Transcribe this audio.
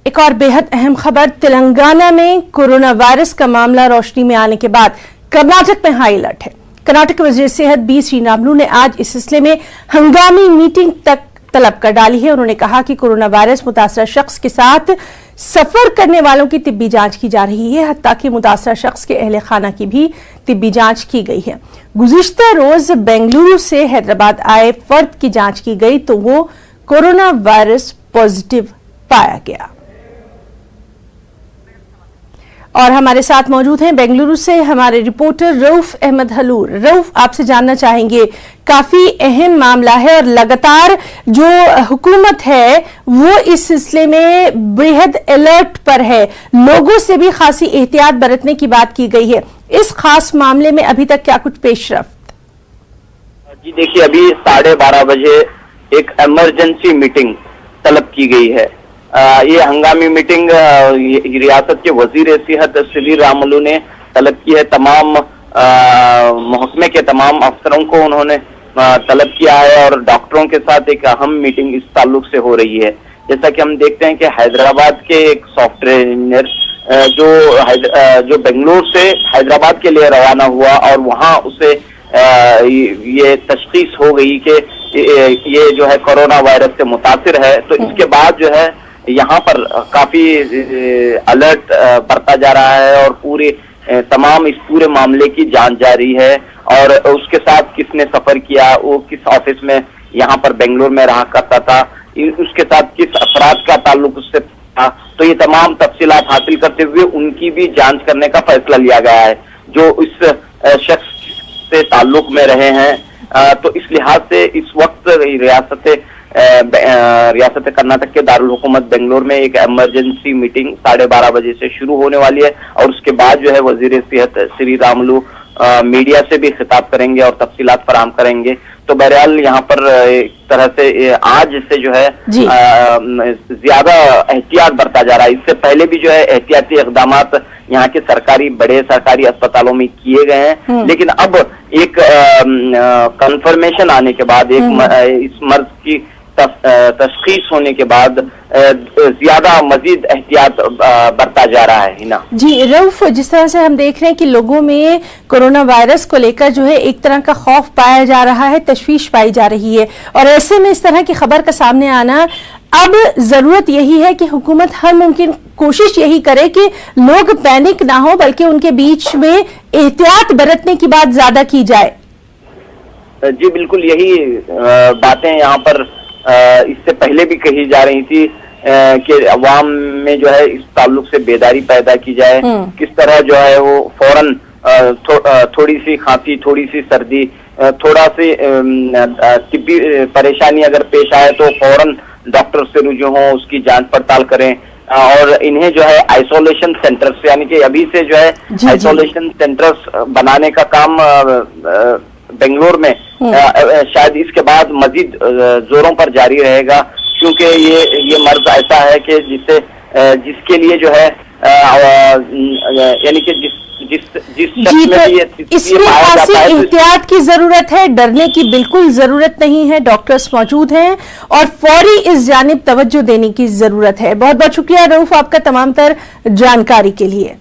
एक और बेहद अहम खबर, तेलंगाना में कोरोना वायरस का मामला रोशनी में आने के बाद कर्नाटक में हाई अलर्ट है। कर्नाटक के वजीर सेहत बी श्रीरामुलु ने आज इस सिलसिले में हंगामी मीटिंग तक तलब कर डाली है। उन्होंने कहा कि कोरोना वायरस मुतासरा शख्स के साथ सफर करने वालों की तिब्बी जांच की जा रही है, हत्ता कि मुतासरा शख्स के अहले खाना की भी तिब्बी जांच की गई है। गुज़िश्ता रोज बेंगलुरु से हैदराबाद आए फर्द की जांच की गई तो वो कोरोना वायरस पॉजिटिव पाया गया। और हमारे साथ मौजूद हैं बेंगलुरु से हमारे रिपोर्टर रऊफ अहमद हलूर। रऊफ, आपसे जानना चाहेंगे, काफी अहम मामला है और लगातार जो हुकूमत है वो इस सिलसिले में बेहद अलर्ट पर है, लोगों से भी खासी एहतियात बरतने की बात की गई है। इस खास मामले में अभी तक क्या कुछ पेशरफ्त? जी देखिए, अभी 12:30 बजे एक इमरजेंसी मीटिंग तलब की गई है। ये हंगामी मीटिंग रियासत के वजीर सेहत श्रीरामुलु ने तलब की है। तमाम महकमे के तमाम अफसरों को उन्होंने तलब किया है और डॉक्टरों के साथ एक अहम मीटिंग इस ताल्लुक से हो रही है। जैसा कि हम देखते हैं कि हैदराबाद के एक सॉफ्टवेयर इंजीनियर जो बेंगलुरु से हैदराबाद के लिए रवाना हुआ और वहां उसे ये तशखीस हो गई कि ये जो है कोरोना वायरस से मुतासिर है। तो इसके बाद जो है यहाँ पर काफी अलर्ट बरता जा रहा है और तमाम इस पूरे मामले की जांच जारी है और उसके साथ किसने सफर किया, वो किस ऑफिस में यहाँ पर बेंगलुरु में रहा करता था, उसके साथ किस अफराद का ताल्लुक उससे था, तो ये तमाम तफसीलात हासिल करते हुए उनकी भी जांच करने का फैसला लिया गया है जो इस शख्स से ताल्लुक में रहे हैं। तो इस लिहाज से इस वक्त रियासत कर्नाटक के दारुल हुकूमत बेंगलुरु में एक इमरजेंसी मीटिंग 12:30 बजे से शुरू होने वाली है और उसके बाद जो है वजीर सेहत श्रीरामुलु मीडिया से भी खिताब करेंगे और तफसीलात फराहम करेंगे। तो बहरहाल यहाँ पर एक तरह से आज से जो है ज्यादा एहतियात बरता जा रहा है। इससे पहले भी जो है एहतियाती इक़दामात यहाँ के बड़े सरकारी अस्पतालों में किए गए हैं, लेकिन अब एक कंफर्मेशन आने के बाद इस मर्ज की तशखीस होने के बाद ज्यादा मजीद एहतियात बरता जा रहा है ना। जी रऊफ, जिस तरह से हम देख रहे हैं कि लोगों में कोरोना वायरस को लेकर जो है एक तरह का खौफ पाया जा रहा है, तशवीश पाई जा रही है और ऐसे में इस तरह की खबर का सामने आना, अब जरूरत यही है कि हुकूमत हर मुमकिन कोशिश यही करे कि लोग पैनिक ना हो बल्कि उनके बीच में एहतियात बरतने की बात ज्यादा की जाए। जी बिल्कुल, यही बातें यहाँ पर इससे पहले भी कही जा रही थी कि अवाम में जो है इस ताल्लुक से बेदारी पैदा की जाए। किस तरह जो है वो फौरन थोड़ी सी खांसी, थोड़ी सी सर्दी, थोड़ा सी तिब्बी परेशानी अगर पेश आए तो फौरन डॉक्टर से रुजू हो, उसकी जांच पड़ताल करें और इन्हें जो है आइसोलेशन सेंटर्स यानी कि अभी से जो है आइसोलेशन सेंटर्स बनाने का काम बेंगलुरु में शायद इसके बाद मजीद जोरों पर जारी रहेगा, क्योंकि ये मर्ज ऐसा है कि जिसके लिए जो है यानी कि जिस शख्स में इसमें खासी एहतियात की जरूरत है, डरने की बिल्कुल जरूरत नहीं है। डॉक्टर्स मौजूद हैं और फौरी इस जानिब तवज्जो देने की जरूरत है। बहुत बहुत शुक्रिया रऊफ आपका तमाम तर जानकारी के लिए।